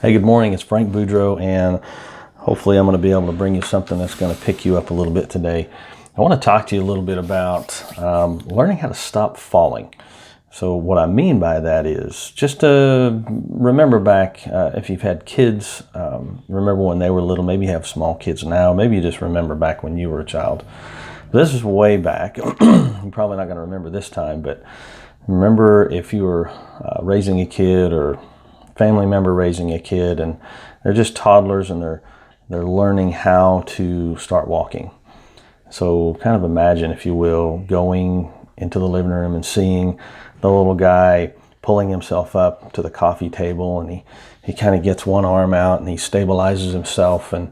Hey, good morning. It's Frank Boudreau, and hopefully I'm going to be able to bring you something that's going to pick you up a little bit today. I want to talk to you a little bit about learning how to stop falling. So what I mean by that is just to remember back, if you've had kids, remember when they were little. Maybe you have small kids now. Maybe you just remember back when you were a child. This is way back. You're probably not going to remember this time, but remember if you were raising a kid or family member raising a kid, and they're just toddlers and they're learning how to start walking. So kind of imagine, if you will, going into the living room and seeing the little guy pulling himself up to the coffee table, and he kind of gets one arm out and he stabilizes himself, and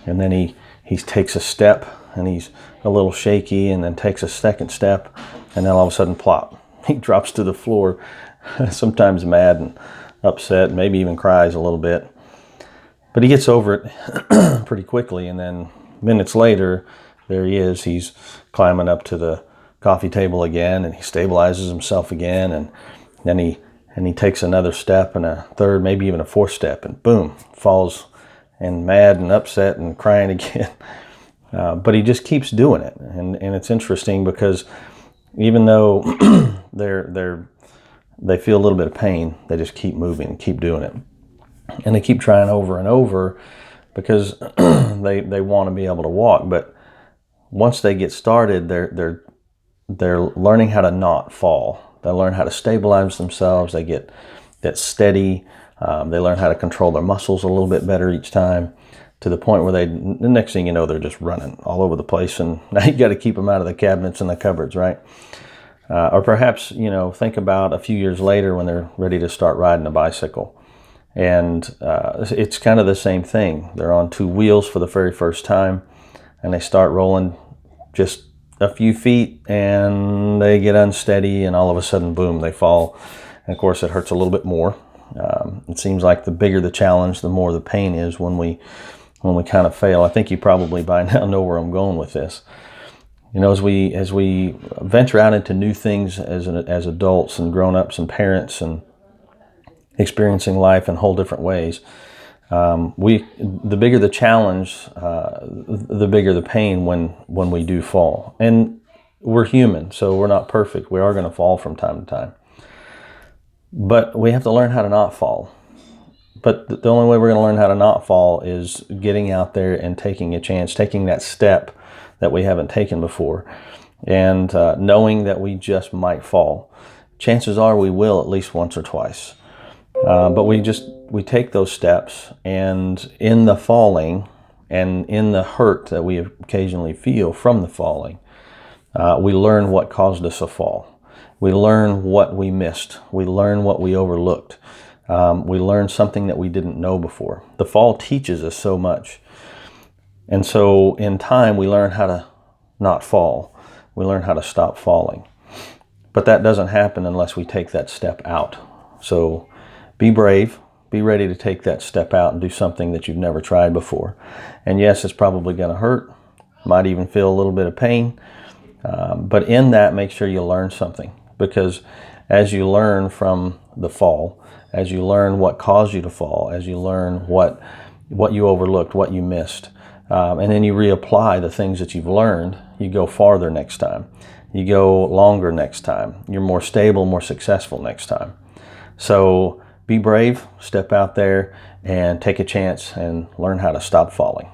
then he takes a step and he's a little shaky, and then takes a second step, and then all of a sudden plop, he drops to the floor, sometimes mad and upset, maybe even cries a little bit. But he gets over it pretty quickly, and then minutes later, there he is. He's climbing up to the coffee table again, and he stabilizes himself again, and then he takes another step, and a third, maybe even a fourth step, and boom, falls, and mad and upset and crying again. But he just keeps doing it, and it's interesting because even though they feel a little bit of pain, they just keep moving and keep doing it. And they keep trying over and over because they want to be able to walk. But once they get started, they're learning how to not fall. They learn how to stabilize themselves. They get that steady. They learn how to control their muscles a little bit better each time, to the point where the next thing you know, they're just running all over the place. And now you got to keep them out of the cabinets and the cupboards, right? Or perhaps, think about a few years later when they're ready to start riding a bicycle. And it's kind of the same thing. They're on two wheels for the very first time, and they start rolling just a few feet, and they get unsteady, and all of a sudden, boom, they fall. And of course, it hurts a little bit more. It seems like the bigger the challenge, the more the pain is when we kind of fail. I think you probably by now know where I'm going with this. As we venture out into new things as adults and grown-ups and parents, and experiencing life in whole different ways, the bigger the challenge, the bigger the pain when we do fall. And we're human, so we're not perfect. We are going to fall from time to time. But we have to learn how to not fall. But the only way we're going to learn how to not fall is getting out there and taking a chance, taking that step that we haven't taken before, and knowing that we just might fall. Chances are we will at least once or twice. But we take those steps, and in the falling and in the hurt that we occasionally feel from the falling, we learn what caused us a fall. We learn what we missed. We learn what we overlooked. We learn something that we didn't know before. The fall teaches us so much. And so in time, we learn how to not fall. We learn how to stop falling. But that doesn't happen unless we take that step out. So be brave. Be ready to take that step out and do something that you've never tried before. And yes, it's probably going to hurt. Might even feel a little bit of pain. But in that, make sure you learn something. Because as you learn from the fall, as you learn what caused you to fall, as you learn what you overlooked, what you missed, and then you reapply the things that you've learned, you go farther next time. You go longer next time. You're more stable, more successful next time. So be brave, step out there, and take a chance and learn how to stop falling.